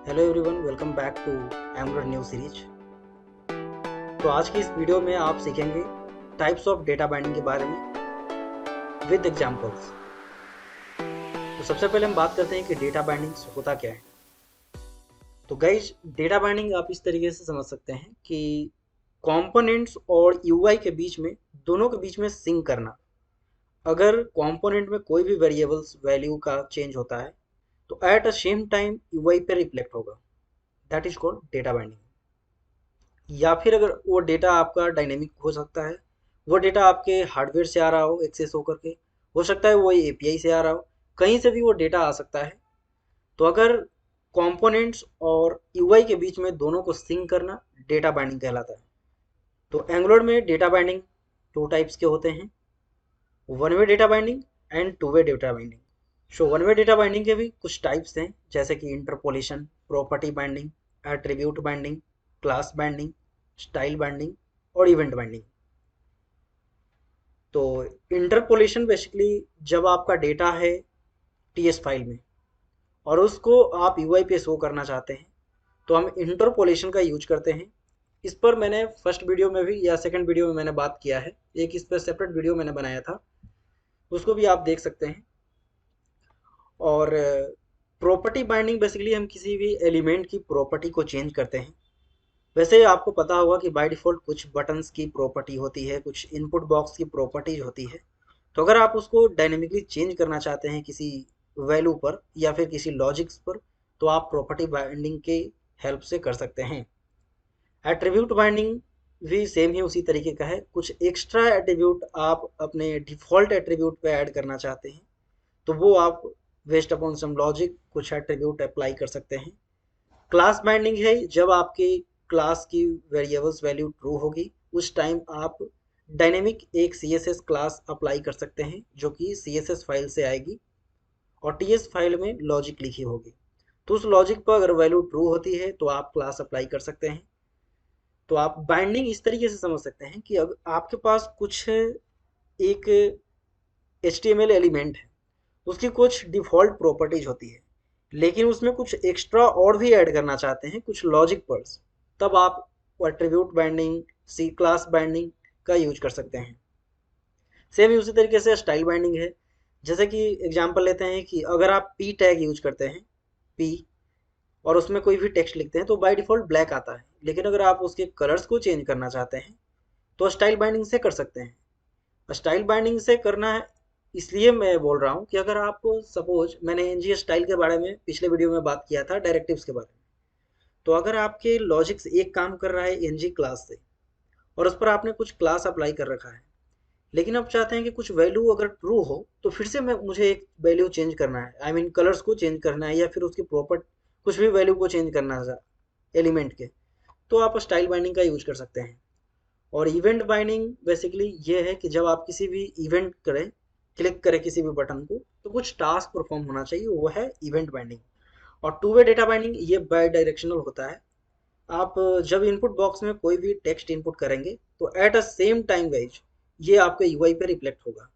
Hello everyone, welcome back to Angular new series. तो आज की इस वीडियो में आप सीखेंगे टाइप्स ऑफ डेटा बाइंडिंग के बारे में विद एग्जांपल्स। तो सबसे पहले हम बात करते हैं कि डेटा बाइंडिंग होता क्या है। तो गाइज, डेटा बाइंडिंग आप इस तरीके से समझ सकते हैं कि कंपोनेंट्स और यूआई के बीच में, दोनों के बीच में सिंक करना। अगर कंपोनेंट में कोई भी वेरिएबल्स वैल्यू का चेंज होता है तो at a same time UI पे रिफ्लेक्ट होगा। That is called data binding. या फिर अगर वो डेटा आपका डायनेमिक हो सकता है, वो डेटा आपके हार्डवेयर से आ रहा हो एक्सेस होकर के, हो सकता है वो एपीआई से आ रहा हो, कहीं से भी वो डेटा आ सकता है। तो अगर कंपोनेंट्स और यूआई के बीच में दोनों को सिंक करना डेटा बाइंडिंग कहलाता है। तो एंगुलर में डेटा बाइंडिंग टू टाइप्स के होते हैं, one way data binding and two way data binding. So one way data binding के भी कुछ टाइप्स हैं, जैसे कि interpolation, property binding, attribute binding, class binding, style binding और इवेंट बाइंडिंग। तो इंटरपोलेशन बेसिकली जब आपका डेटा है टीएस फाइल में और उसको आप यूआई पे शो करना चाहते हैं तो हम इंटरपोलेशन का यूज करते हैं। इस पर मैंने फर्स्ट वीडियो में भी या सेकंड वीडियो में मैंने बात किया है, एक इस पर सेपरेट वीडियो मैंने बनाया था, उसको भी आप देख सकते हैं। और प्रॉपर्टी बाइंडिंग बेसिकली हम किसी भी एलिमेंट की प्रॉपर्टी को चेंज करते हैं। वैसे आपको पता होगा कि बाय डिफ़ॉल्ट कुछ बटन्स की प्रॉपर्टी होती है, कुछ इनपुट बॉक्स की प्रॉपर्टीज होती है। तो अगर आप उसको डायनेमिकली चेंज करना चाहते हैं किसी वैल्यू पर या फिर किसी लॉजिक्स पर, तो आप प्रॉपर्टी बाइंडिंग के हेल्प से कर सकते हैं। एट्रीब्यूट बाइंडिंग भी सेम ही उसी तरीके का है। कुछ एक्स्ट्रा एट्रीब्यूट आप अपने डिफ़ॉल्ट एट्रीब्यूट पे ऐड करना चाहते हैं तो वो आप वेस्ट अपॉन सम लॉजिक कुछ एट्रीब्यूट अप्लाई कर सकते हैं। क्लास बाइंडिंग है जब आपकी क्लास की वेरिएबल्स वैल्यू ट्रू होगी, उस टाइम आप डायनेमिक एक सीएसएस क्लास अप्लाई कर सकते हैं जो कि सीएसएस फाइल से आएगी और टीएस फाइल में लॉजिक लिखी होगी। तो उस लॉजिक पर अगर वैल्यू ट्रू होती है तो आप क्लास अप्लाई कर सकते हैं। तो आप बाइंडिंग इस तरीके से समझ सकते हैं कि अगर आपके पास कुछ एक HTML एलिमेंट है, उसकी कुछ डिफ़ॉल्ट प्रॉपर्टीज होती है, लेकिन उसमें कुछ एक्स्ट्रा और भी ऐड करना चाहते हैं कुछ लॉजिक पर्स, तब आप एट्रीब्यूट बाइंडिंग, सी क्लास बाइंडिंग का यूज कर सकते हैं। सेम उसी तरीके से स्टाइल बाइंडिंग है। जैसे कि एग्जांपल लेते हैं कि अगर आप पी टैग यूज करते हैं, पी, और उसमें कोई भी टेक्स्ट लिखते हैं तो बाय डिफ़ॉल्ट ब्लैक आता है, लेकिन अगर आप उसके कलर्स को चेंज करना चाहते हैं तो स्टाइल बाइंडिंग से कर सकते हैं। स्टाइल बाइंडिंग से करना है इसलिए मैं बोल रहा हूँ कि अगर आपको सपोज, मैंने एनजी स्टाइल के बारे में पिछले वीडियो में बात किया था, डायरेक्टिव्स के बारे में। तो अगर आपके लॉजिक्स एक काम कर रहा है एनजी क्लास से और उस पर आपने कुछ क्लास अप्लाई कर रखा है, लेकिन आप चाहते हैं कि कुछ वैल्यू अगर ट्रू हो तो फिर से मैं मुझे एक वैल्यू चेंज करना है, आई मीन कलर्स को चेंज करना है या फिर उसकी प्रॉपर कुछ भी वैल्यू को चेंज करना है एलिमेंट के, तो आप स्टाइल बाइंडिंग का यूज कर सकते हैं। और इवेंट बाइंडिंग बेसिकली ये है कि जब आप किसी भी इवेंट करें, क्लिक करें किसी भी बटन को, तो कुछ टास्क परफॉर्म होना चाहिए, वो है इवेंट बाइंडिंग। और टू वे डेटा बाइंडिंग ये बाय डायरेक्शनल होता है। आप जब इनपुट बॉक्स में कोई भी टेक्स्ट इनपुट करेंगे तो at a same time guys ये आपके यूआई पे रिफ्लेक्ट होगा।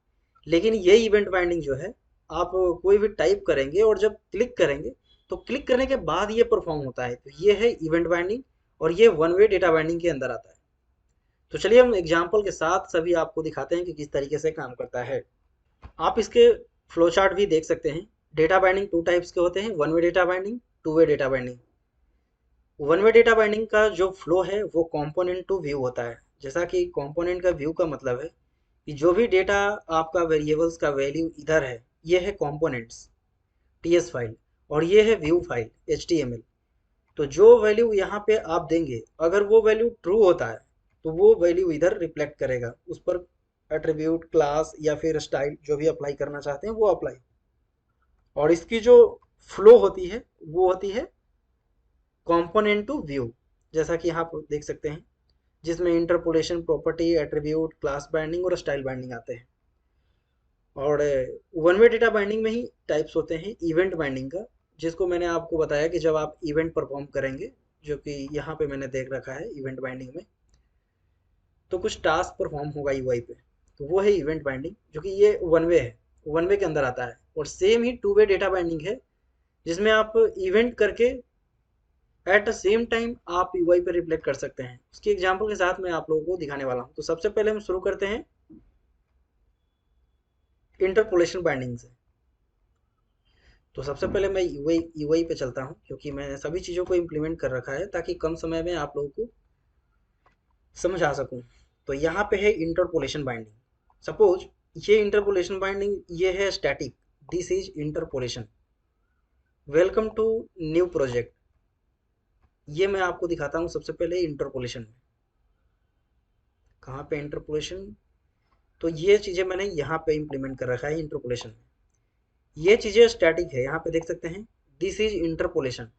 लेकिन ये इवेंट बाइंडिंग जो है, आप कोई भी टाइप करेंगे और जब क्लिक करेंगे तो क्लिक करने के बाद ये परफॉर्म होता है, तो ये है इवेंट बाइंडिंग और ये वन वे डेटा बाइंडिंग के अंदर आता है। तो चलिए हम एग्जाम्पल के साथ सभी आपको दिखाते हैं कि किस तरीके से काम करता है। आप इसके फ्लो चार्ट भी देख सकते हैं। डेटा बाइंडिंग टू टाइप्स के होते हैं, one way data binding, two way data binding. One way data binding का जो फ्लो है वो कंपोनेंट टू व्यू होता है। जैसा कि कंपोनेंट का व्यू का मतलब है कि जो भी डेटा आपका वेरिएबल्स का वैल्यू इधर है, ये है कंपोनेंट्स टीएस फाइल, और ये है व्यू फाइल HTML। तो जो वैल्यू यहाँ पे आप देंगे, अगर वो वैल्यू ट्रू होता है तो वो वैल्यू इधर रिफ्लेक्ट करेगा, उस पर एट्रीब्यूट, क्लास या फिर स्टाइल जो भी अप्लाई करना चाहते हैं वो अप्लाई। और इसकी जो फ्लो होती है वो होती है कंपोनेंट टू व्यू, जैसा कि यहाँ आप देख सकते हैं, जिसमें interpolation, property, attribute, class binding और स्टाइल बाइंडिंग आते हैं। और वन वे डेटा बाइंडिंग में ही टाइप्स होते हैं इवेंट बाइंडिंग का, जिसको मैंने आपको बताया कि जब आप इवेंट परफॉर्म करेंगे, जो कि यहाँ पे मैंने देख रखा है इवेंट बाइंडिंग में, तो कुछ टास्क परफॉर्म होगा यूआई पे, तो वो है इवेंट बाइंडिंग, जो कि ये वन वे है, वन वे के अंदर आता है। और सेम ही टू वे डेटा बाइंडिंग है, जिसमें आप इवेंट करके एट द सेम टाइम आप यूआई पे रिफ्लेक्ट कर सकते हैं। उसकी एग्जांपल के साथ मैं आप लोगों को दिखाने वाला हूँ। तो सबसे पहले हम शुरू करते हैं इंटरपोलेशन बाइंडिंग से। तो सबसे पहले मैं यूआई पे चलता हूँ, क्योंकि मैंने सभी चीज़ों को इम्प्लीमेंट कर रखा है ताकि कम समय में आप लोगों को समझ आ सकूँ। तो यहाँ पे है इंटरपोलेशन बाइंडिंग। सपोज ये इंटरपोलेशन बाइंडिंग ये है static, this is interpolation. Welcome to new project, ये मैं आपको दिखाता हूँ सबसे पहले इंटरपोलेशन में। कहाँ पे इंटरपोलेशन? तो ये चीज़ें मैंने यहाँ पे इम्प्लीमेंट कर रखा है इंटरपोलेशन में। ये चीज़ें स्टैटिक है, यहाँ पे देख सकते हैं दिस इज इंटरपोलेशन।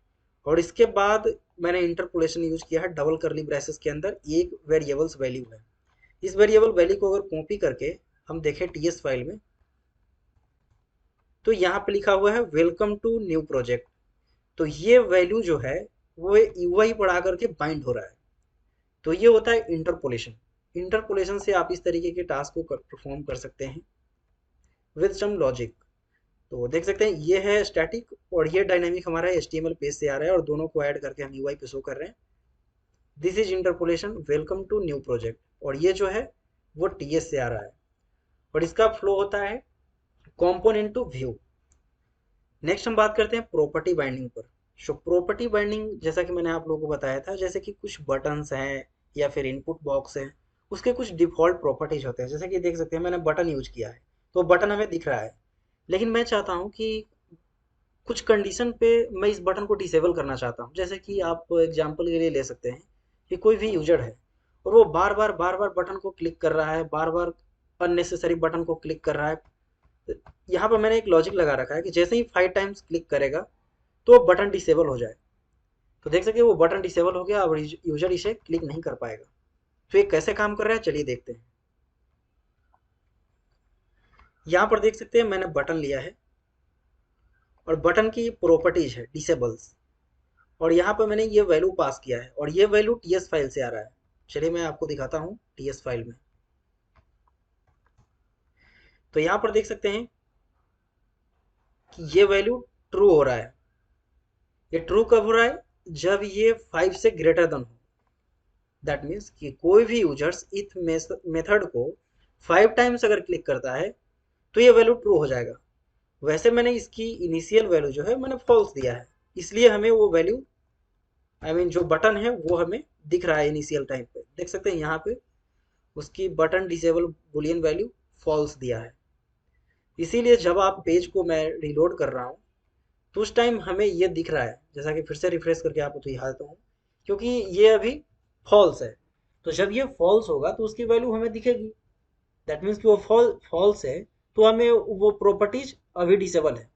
और इसके बाद मैंने इंटरपोलेशन यूज किया है डबल करली ब्रेसेस के अंदर, एक वेरिएबल्स वैल्यू है। इस वेरिएबल वैल्यू को अगर कॉपी करके हम देखें टीएस फाइल में, तो यहाँ पे लिखा हुआ है वेलकम टू न्यू प्रोजेक्ट। तो ये वैल्यू जो है वो यूआई पढ़ा करके बाइंड हो रहा है। तो ये होता है इंटरपोलेशन। इंटरपोलेशन से आप इस तरीके के टास्क को परफॉर्म कर सकते हैं विद सम लॉजिक। तो देख सकते हैं ये है स्टैटिक और ये डायनेमिक हमारा एचटीएमएल पेज से आ रहा है, और दोनों को ऐड करके हम यूआई पे शो कर रहे हैं। This is interpolation welcome to new project, और ये जो है वो टीएस से आ रहा है, और इसका फ्लो होता है कॉम्पोनेंट टू व्यू। नेक्स्ट हम बात करते हैं प्रॉपर्टी बाइंडिंग पर। सो प्रॉपर्टी बाइंडिंग, जैसा कि मैंने आप लोगों को बताया था, जैसे कि कुछ बटन्स हैं या फिर इनपुट बॉक्स है, उसके कुछ डिफ़ॉल्ट प्रॉपर्टीज होते हैं। जैसे कि देख सकते हैं मैंने बटन यूज किया है, तो बटन हमें दिख रहा है, लेकिन मैं चाहता हूँ कि कुछ कंडीशन पे मैं इस बटन को डिसेबल करना चाहता हूँ। जैसे कि आप एग्जांपल के लिए ले सकते हैं कि कोई भी यूजर है और वो बार बार बटन को क्लिक कर रहा है, बार बार अननेसेसरी बटन को क्लिक कर रहा है। यहाँ पर मैंने एक लॉजिक लगा रखा है कि जैसे ही 5 टाइम्स क्लिक करेगा तो बटन डिसेबल हो जाए। तो देख सकते हैं वो बटन डिसेबल हो गया, अब यूजर इसे क्लिक नहीं कर पाएगा। तो ये कैसे काम कर रहा है चलिए देखते हैं। यहाँ पर देख सकते हैं मैंने बटन लिया है और बटन की प्रॉपर्टीज है डिसेबल्स, और यहाँ पर मैंने ये वैल्यू पास किया है, और ये वैल्यू टीएस फाइल से आ रहा है। चलिए मैं आपको दिखाता हूँ टीएस फाइल में। तो यहाँ पर देख सकते हैं कि ये वैल्यू ट्रू हो रहा है। ये ट्रू कब हो रहा है? जब ये 5 से ग्रेटर देन हो। दैट मीन्स कि कोई भी यूजर्स इस मेथड को 5 टाइम्स अगर क्लिक करता है तो ये वैल्यू ट्रू हो जाएगा। वैसे मैंने इसकी इनिशियल वैल्यू जो है मैंने फॉल्स दिया है, इसलिए हमें वो वैल्यू जो बटन है वो हमें दिख रहा है इनिशियल टाइम पे। देख सकते हैं यहाँ पे उसकी button disable boolean value false दिया है। इसीलिए जब आप पेज को मैं रिलोड कर रहा हूँ तो उस टाइम हमें ये दिख रहा है। जैसा कि फिर से रिफ्रेश करके आपको दिखाता हूँ, क्योंकि ये अभी फॉल्स है। तो जब ये फॉल्स होगा तो उसकी वैल्यू हमें दिखेगी। दैट मीन्स कि वो फॉल्स है, तो हमें वो प्रॉपर्टीज अभी डिसेबल है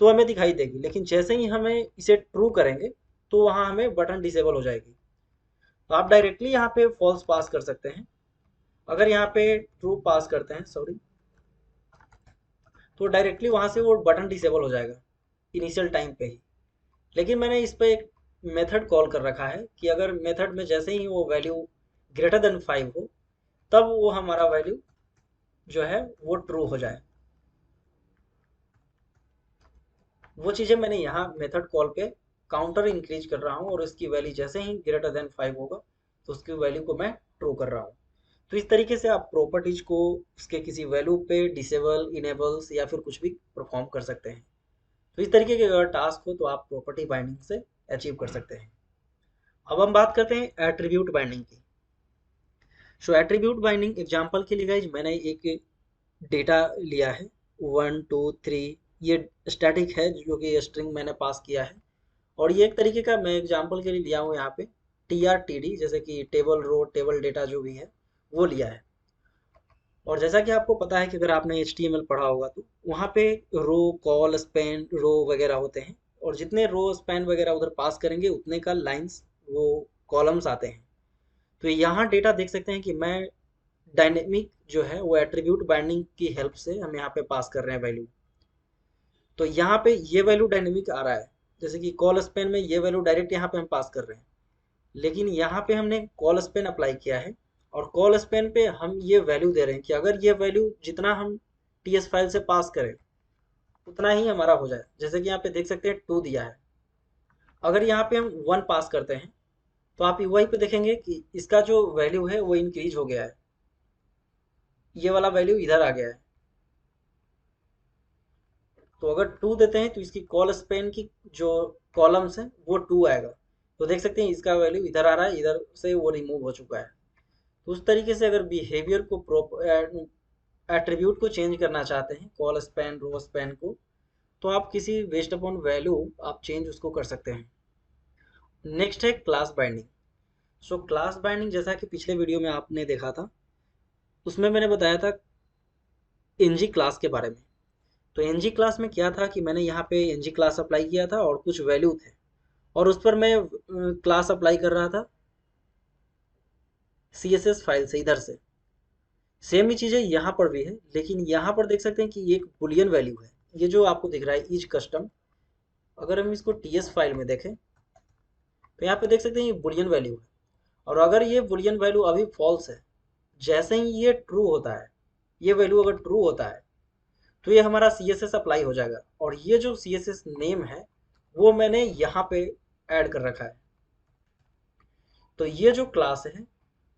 तो हमें दिखाई देगी। लेकिन जैसे ही हमें इसे ट्रू करेंगे तो वहाँ हमें बटन डिसेबल हो जाएगी। तो आप डायरेक्टली यहाँ पे फॉल्स पास कर सकते हैं। अगर यहाँ पे ट्रू पास करते हैं, सॉरी, तो डायरेक्टली वहाँ से वो बटन डिसेबल हो जाएगा इनिशियल टाइम पे ही। लेकिन मैंने इस पे एक मेथड कॉल कर रखा है कि अगर मेथड में जैसे ही वो वैल्यू ग्रेटर देन 5 हो तब वो हमारा वैल्यू जो है वो ट्रू हो जाए। वो चीज़ें मैंने यहाँ मेथड कॉल पे काउंटर इंक्रीज कर रहा हूँ, और उसकी वैल्यू जैसे ही ग्रेटर देन 5 होगा तो उसकी वैल्यू को मैं ट्रू कर रहा हूँ। तो इस तरीके से आप प्रॉपर्टीज को उसके किसी वैल्यू पे डिसेबल, इनेबल्स या फिर कुछ भी परफॉर्म कर सकते हैं। तो इस तरीके के अगर टास्क हो तो आप प्रॉपर्टी बाइंडिंग से अचीव कर सकते हैं। अब हम बात करते हैं एट्रीब्यूट बाइंडिंग की। सो एट्रीब्यूट बाइंडिंग एग्जांपल के लिए गाइज मैंने एक डेटा लिया है 1 2 3। ये स्टैटिक है जो कि स्ट्रिंग मैंने पास किया है, और ये एक तरीके का मैं एग्जांपल के लिए लिया हूँ यहाँ पे TRTD, जैसे कि टेबल रो टेबल डेटा जो भी है वो लिया है। और जैसा कि आपको पता है कि अगर आपने HTML पढ़ा होगा तो वहाँ पे रो कॉल स्पैन रो वगैरह होते हैं, और जितने रो स्पैन वगैरह उधर पास करेंगे उतने का लाइंस वो कॉलम्स आते हैं। तो यहाँ डेटा देख सकते हैं कि मैं डायनेमिक जो है वो एट्रीब्यूट बाइंडिंग की हेल्प से हम यहाँ पे पास कर रहे हैं वैल्यू। तो यहाँ पे ये वैल्यू डायनेमिक आ रहा है, जैसे कि कॉल स्पेन में ये वैल्यू डायरेक्ट यहाँ पे हम पास कर रहे हैं, लेकिन यहाँ पे हमने कॉल स्पेन अप्लाई किया है, और कॉल स्पेन पे हम ये वैल्यू दे रहे हैं कि अगर ये वैल्यू जितना हम TS फाइल से पास करें उतना ही हमारा हो जाए। जैसे कि यहाँ पे देख सकते हैं 2 दिया है, अगर यहाँ पे हम 1 पास करते हैं तो आप यूआई पे देखेंगे कि इसका जो वैल्यू है वो इंक्रीज हो गया है, ये वाला वैल्यू इधर आ गया है। तो अगर 2 देते हैं तो इसकी कॉल स्पेन की जो कॉलम्स हैं वो 2 आएगा। तो देख सकते हैं इसका वैल्यू इधर आ रहा है, इधर से वो रिमूव हो चुका है। तो उस तरीके से अगर बिहेवियर को एट्रीब्यूट को चेंज करना चाहते हैं, कॉल स्पैन रो स्पैन को, तो आप किसी बेस्ड अपॉन वैल्यू आप चेंज उसको कर सकते हैं। नेक्स्ट है class binding. So class binding जैसा कि पिछले वीडियो में आपने देखा था, उसमें मैंने बताया था एनजी क्लास के बारे में। तो एनजी क्लास में क्या था कि मैंने यहाँ पे एनजी क्लास अप्लाई किया था और कुछ वैल्यू थे, और उस पर मैं क्लास अप्लाई कर रहा था CSS फाइल से इधर से। सेम ही चीज़ें यहाँ पर भी है, लेकिन यहाँ पर देख सकते हैं कि एक बुलियन वैल्यू है, ये जो आपको दिख रहा है इज कस्टम। अगर हम इसको TS फाइल में देखें तो यहाँ पे देख सकते हैं ये बुलियन वैल्यू है, और अगर ये बुलियन वैल्यू अभी फॉल्स है, जैसे ही ये ट्रू होता है, ये वैल्यू अगर ट्रू होता है तो ये हमारा CSS अप्लाई हो जाएगा। और ये जो CSS नेम है वो मैंने यहाँ पे ऐड कर रखा है, तो ये जो क्लास है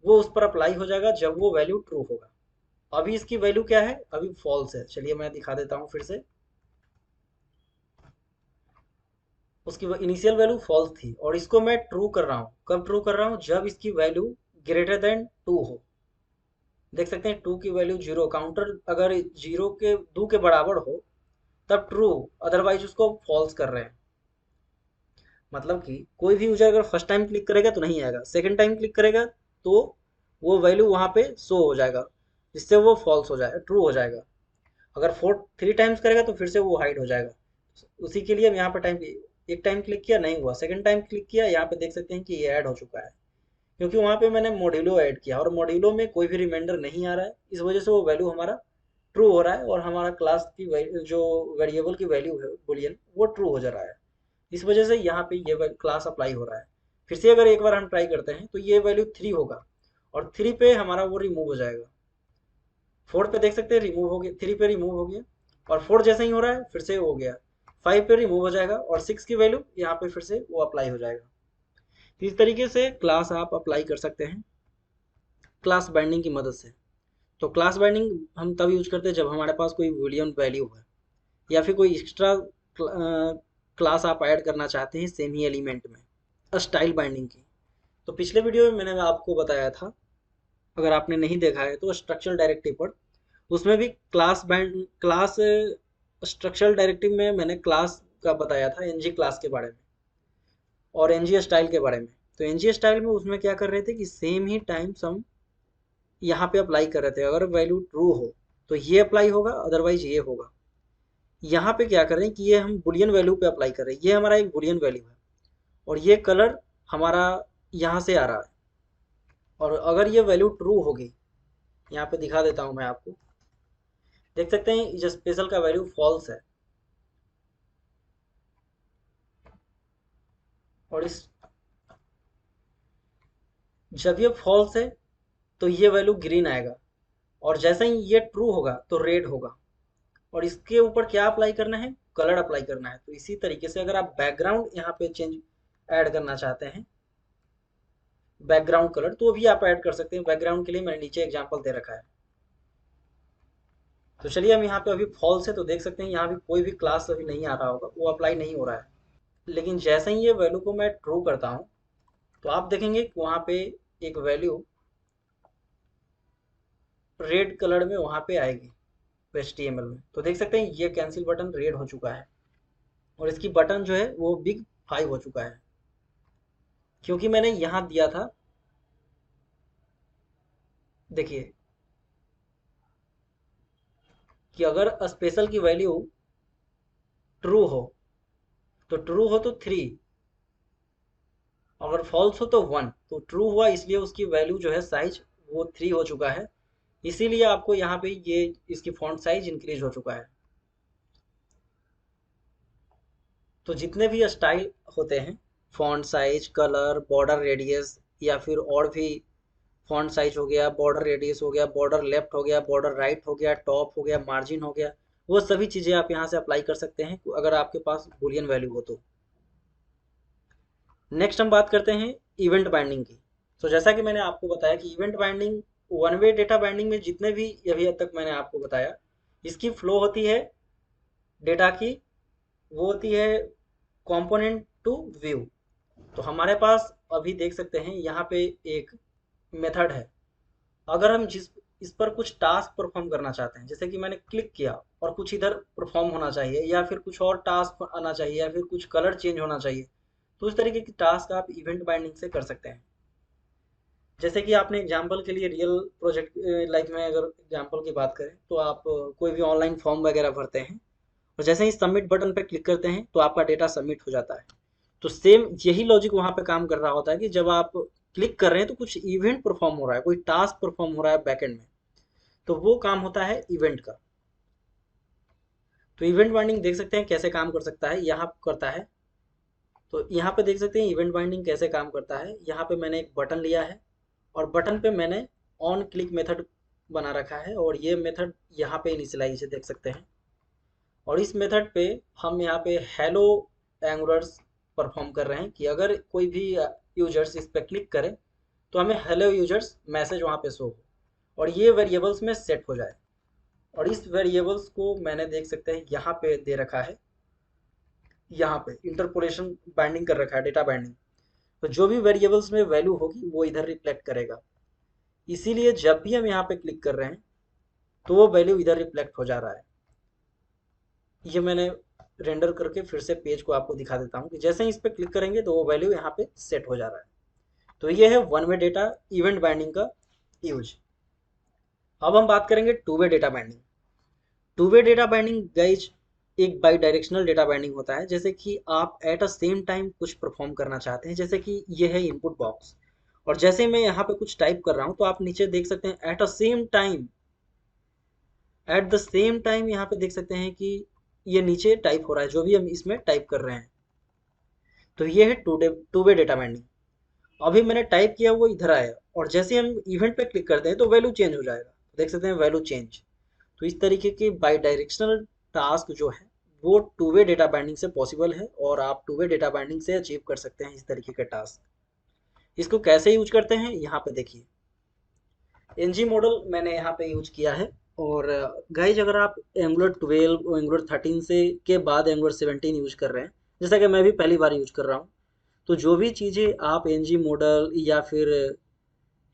वो उस पर अप्लाई हो जाएगा जब वो वैल्यू ट्रू होगा। अभी इसकी वैल्यू क्या है, अभी फॉल्स है। चलिए मैं दिखा देता हूँ फिर से। उसकी इनिशियल वैल्यू फॉल्स थी और इसको मैं ट्रू कर रहा हूँ। कब ट्रू कर रहा हूँ, जब इसकी वैल्यू ग्रेटर देन 2 हो। देख सकते हैं 2 की वैल्यू 0, काउंटर अगर 0 के 2 के बराबर हो तब ट्रू, अदरवाइज उसको फॉल्स कर रहे हैं। मतलब कि कोई भी यूजर अगर फर्स्ट टाइम क्लिक करेगा तो नहीं आएगा, सेकंड टाइम क्लिक करेगा तो वो वैल्यू वहाँ पे शो हो जाएगा, जिससे वो फॉल्स हो जाएगा, ट्रू हो जाएगा। अगर 3 टाइम्स करेगा तो फिर से वो हाइड हो जाएगा। उसी के लिए हम यहाँ पर एक टाइम क्लिक किया नहीं हुआ, सेकंड टाइम क्लिक किया, यहाँ पे देख सकते हैं कि ये ऐड हो चुका है, क्योंकि वहाँ पे मैंने मॉड्यूलो ऐड किया और मॉड्यूलो में कोई भी रिमाइंडर नहीं आ रहा है। इस वजह से वो वैल्यू हमारा ट्रू हो रहा है और हमारा क्लास की जो वेरिएबल की वैल्यू है बुलियन, वो ट्रू हो जा रहा है। इस वजह से यहाँ पे ये क्लास अप्लाई हो रहा है। फिर से अगर एक बार हम ट्राई करते हैं तो ये वैल्यू 3 होगा और 3 पे हमारा वो रिमूव हो जाएगा। 4 पे देख सकते हैं रिमूव हो गया, 3 पे रिमूव हो गया, और 4 जैसे ही हो रहा है फिर से हो गया, 5 पे रिमूव हो जाएगा और 6 की वैल्यू यहाँ पे फिर से वो अप्लाई हो जाएगा। तो इस तरीके से क्लास आप अप्लाई कर सकते हैं क्लास बाइंडिंग की मदद से। तो क्लास बाइंडिंग हम तब यूज करते हैं जब हमारे पास कोई बुलियन वैल्यू है या फिर कोई एक्स्ट्रा क्लास आप ऐड करना चाहते हैं सेम ही एलिमेंट में। स्टाइल बाइंडिंग की तो पिछले वीडियो में मैंने आपको बताया था, अगर आपने नहीं देखा है तो स्ट्रक्चरल डायरेक्टिव पर, उसमें भी क्लास स्ट्रक्चरल डायरेक्टिव में मैंने क्लास का बताया था एनजी क्लास के बारे में और एनजी स्टाइल के बारे में। तो एनजी स्टाइल में उसमें क्या कर रहे थे कि सेम ही टाइम्स हम यहाँ पे अप्लाई कर रहे थे। अगर वैल्यू ट्रू हो तो ये अप्लाई होगा, अदरवाइज ये होगा। यहाँ पे क्या कर रहे हैं कि ये हम बुलियन वैल्यू पे अप्लाई कर रहे हैं, ये हमारा एक बुलियन वैल्यू है और ये कलर हमारा यहाँ से आ रहा है। और अगर ये वैल्यू ट्रू होगी, यहाँ पे दिखा देता हूँ मैं आपको, देख सकते हैं इस स्पेशल का वैल्यू फॉल्स है और इस जब ये फॉल्स है तो ये वैल्यू ग्रीन आएगा और जैसे ही ये ट्रू होगा तो रेड होगा। और इसके ऊपर क्या अप्लाई करना है, कलर अप्लाई करना है। तो इसी तरीके से अगर आप बैकग्राउंड यहाँ पे चेंज ऐड करना चाहते हैं, बैकग्राउंड कलर, तो भी आप ऐड कर सकते हैं। बैकग्राउंड के लिए मैंने नीचे एग्जांपल दे रखा है। तो चलिए हम यहाँ पे अभी फॉल्स है तो देख सकते हैं यहाँ भी कोई भी क्लास अभी नहीं आ रहा होगा, वो अप्लाई नहीं हो रहा है। लेकिन जैसे ही ये वैल्यू को मैं ट्रू करता हूँ तो आप देखेंगे कि वहाँ पे एक वैल्यू रेड कलर में वहाँ पे आएगी HTML में। तो देख सकते हैं ये कैंसिल बटन रेड हो चुका है और इसकी बटन जो है वो बिग 5 हो चुका है, क्योंकि मैंने यहाँ दिया था, देखिए कि अगर स्पेशल की वैल्यू ट्रू हो तो ट्रू हो तो 3, अगर फॉल्स हो तो 1। तो ट्रू हुआ इसलिए उसकी वैल्यू जो है साइज वो 3 हो चुका है, इसीलिए आपको यहाँ पे ये इसकी फॉन्ट साइज इंक्रीज हो चुका है। तो जितने भी स्टाइल होते हैं, font size, colour, border radius, या फिर और भी फॉन्ट साइज हो गया, बॉर्डर रेडियस हो गया, बॉर्डर लेफ्ट हो गया, बॉर्डर राइट हो गया, टॉप हो गया, मार्जिन हो गया, वो सभी चीज़ें आप यहाँ से अप्लाई कर सकते हैं अगर आपके पास बुलियन वैल्यू हो तो। नेक्स्ट हम बात करते हैं इवेंट बाइंडिंग की। तो जैसा कि मैंने आपको बताया कि event binding, one way data binding में जितने भी अभी तक मैंने आपको बताया, इसकी फ्लो होती है डेटा की, वो होती है कंपोनेंट टू व्यू। तो हमारे पास अभी देख सकते हैं यहाँ पे एक मेथड है। अगर हम जिस इस पर कुछ टास्क परफॉर्म करना चाहते हैं, जैसे कि मैंने क्लिक किया और कुछ इधर परफॉर्म होना चाहिए, या फिर कुछ और टास्क आना चाहिए, या फिर कुछ कलर चेंज होना चाहिए, तो उस तरीके की टास्क आप इवेंट बाइंडिंग से कर सकते हैं। जैसे कि आपने एग्जाम्पल के लिए रियल प्रोजेक्ट लाइफ में अगर एग्जाम्पल की बात करें, तो आप कोई भी ऑनलाइन फॉर्म वगैरह भरते हैं और जैसे ही सबमिट बटन पर क्लिक करते हैं तो आपका डेटा सबमिट हो जाता है। तो सेम यही लॉजिक वहाँ पे काम कर रहा होता है कि जब आप क्लिक कर रहे हैं तो कुछ इवेंट परफॉर्म हो रहा है, कोई टास्क परफॉर्म हो रहा है बैकएंड में, तो वो काम होता है इवेंट का। तो इवेंट बाइंडिंग देख सकते हैं कैसे काम कर सकता है, यहाँ करता है। तो यहाँ पे देख सकते हैं इवेंट बाइंडिंग कैसे काम करता है। यहाँ पे मैंने एक बटन लिया है और बटन पे मैंने ऑन क्लिक मेथड बना रखा है, और ये मेथड यहाँ पे इनिशियलाइज देख सकते हैं। और इस मेथड पे हम यहाँ पे हेलो एंगुलर्स परफॉर्म कर रहे हैं कि अगर कोई भी यूजर्स इस पे क्लिक करे तो हमें हेलो यूजर्स मैसेज वहाँ पे शो हो और ये वेरिएबल्स में सेट हो जाए। और इस वेरिएबल्स को मैंने देख सकते हैं यहाँ पे दे रखा है, यहाँ पे इंटरपोलेशन बाइंडिंग कर रखा है, डेटा बाइंडिंग। तो जो भी वेरिएबल्स में वैल्यू होगी वो इधर रिफ्लेक्ट करेगा। इसीलिए जब भी हम यहाँ पे क्लिक कर रहे हैं तो वो वैल्यू इधर रिफ्लेक्ट हो जा रहा है। ये मैंने रेंडर करके फिर से पेज को आपको दिखा देता हूँ कि जैसे ही इस पर क्लिक करेंगे तो वो वैल्यू यहाँ पे सेट हो जा रहा है। तो ये है one way data event binding का यूज। अब हम बात करेंगे two way data binding. Two way data binding guys एक बाई डायरेक्शनल डेटा बाइंडिंग होता है। जैसे कि आप एट अ सेम टाइम कुछ परफॉर्म करना चाहते हैं, जैसे कि ये है इनपुट बॉक्स, और जैसे मैं यहाँ पे कुछ टाइप कर रहा हूँ तो आप नीचे देख सकते हैं at a same time, at the same time यहाँ पे देख सकते हैं कि ये नीचे टाइप हो रहा है जो भी हम इसमें टाइप कर रहे हैं। तो ये है टू वे डेटा बाइंडिंग। अभी मैंने टाइप किया वो इधर आया, और जैसे हम इवेंट पे क्लिक करते हैं तो वैल्यू चेंज हो जाएगा, देख सकते हैं वैल्यू चेंज। तो इस तरीके के बाई डायरेक्शनल टास्क जो है वो टू वे डेटा बाइंडिंग से पॉसिबल है, और आप टू वे डेटा बाइंडिंग से अचीव कर सकते हैं इस तरीके के टास्क। इसको कैसे यूज करते हैं यहाँ पे देखिए। एनजी मॉडल मैंने यहाँ पे यूज किया है। और गाइज अगर आप एंगुलर 12 एंगुलर 13 से के बाद एंगुलर 17 यूज कर रहे हैं, जैसा कि मैं भी पहली बार यूज कर रहा हूँ, तो जो भी चीज़ें आप एनजी मॉडल या फिर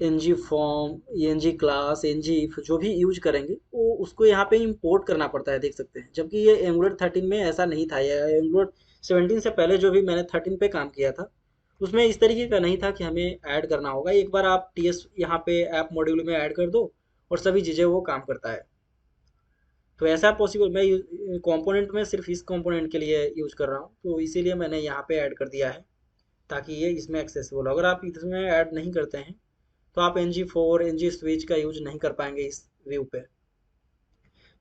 NG form, NG class, NG if जो भी यूज करेंगे वो उसको यहाँ पे इंपोर्ट करना पड़ता है, देख सकते हैं। जबकि ये एंगुलर 13 में ऐसा नहीं था, या एंगुलर 17 से पहले जो भी मैंने 13 पे काम किया था उसमें इस तरीके का नहीं था कि हमें ऐड करना होगा। एक बार आप टीएस यहाँ पे ऐप मॉड्यूल में ऐड कर दो और सभी चीज़ें वो काम करता है। तो ऐसा पॉसिबल, मैं कंपोनेंट में सिर्फ इस कंपोनेंट के लिए यूज कर रहा हूँ, तो इसीलिए मैंने यहाँ पे ऐड कर दिया है ताकि ये इसमें एक्सेसिबल हो। अगर आप इसमें ऐड नहीं करते हैं तो आप NG4 NG स्विच का यूज नहीं कर पाएंगे इस व्यू पे।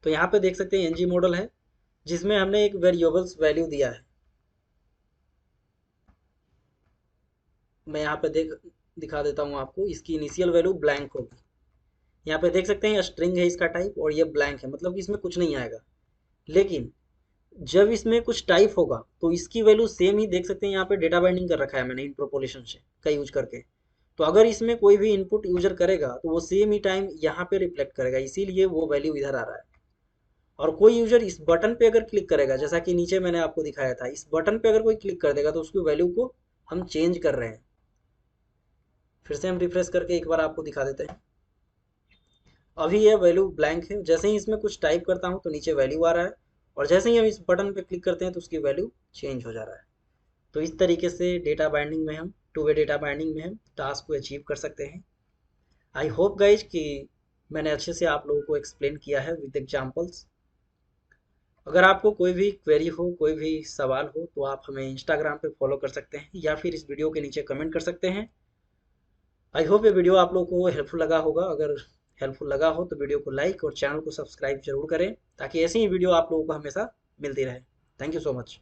तो यहाँ पे देख सकते हैं NG मॉडल है जिसमें हमने एक वेरिएबल्स वैल्यू दिया है। मैं यहाँ पे दिखा देता हूँ आपको, इसकी इनिशियल वैल्यू ब्लैंक होगी। यहाँ पे देख सकते हैं स्ट्रिंग है इसका टाइप, और ये ब्लैंक है, मतलब कि इसमें कुछ नहीं आएगा। लेकिन जब इसमें कुछ टाइप होगा तो इसकी वैल्यू सेम ही देख सकते हैं। यहाँ पे डेटा बाइंडिंग कर रखा है मैंने इंटरपोलेशन से का यूज करके। तो अगर इसमें कोई भी इनपुट यूजर करेगा तो वो सेम ही टाइम यहाँ पे रिफ्लेक्ट करेगा, इसीलिए वो वैल्यू इधर आ रहा है। और कोई यूजर इस बटन पे अगर क्लिक करेगा, जैसा कि नीचे मैंने आपको दिखाया था, इस बटन पे अगर कोई क्लिक कर देगा तो उसकी वैल्यू को हम चेंज कर रहे हैं। फिर से हम रिफ्रेश करके एक बार आपको दिखा देते हैं। अभी ये वैल्यू ब्लैंक है, जैसे ही इसमें कुछ टाइप करता हूँ तो नीचे वैल्यू आ रहा है, और जैसे ही हम इस बटन पे क्लिक करते हैं तो उसकी वैल्यू चेंज हो जा रहा है। तो इस तरीके से डेटा बाइंडिंग में हम टू वे डेटा बाइंडिंग में हम टास्क को अचीव कर सकते हैं। आई होप गाइज कि मैंने अच्छे से आप लोगों को एक्सप्लेन किया है विद एग्जांपल्स। अगर आपको कोई भी क्वेरी हो, कोई भी सवाल हो, तो आप हमें इंस्टाग्राम पे फॉलो कर सकते हैं या फिर इस वीडियो के नीचे कमेंट कर सकते हैं। आई होप ये वीडियो आप लोगों को हेल्पफुल लगा होगा। अगर हेल्पफुल लगा हो तो वीडियो को लाइक और चैनल को सब्सक्राइब जरूर करें, ताकि ऐसी ही वीडियो आप लोगों को हमेशा मिलती रहे। Thank you so much.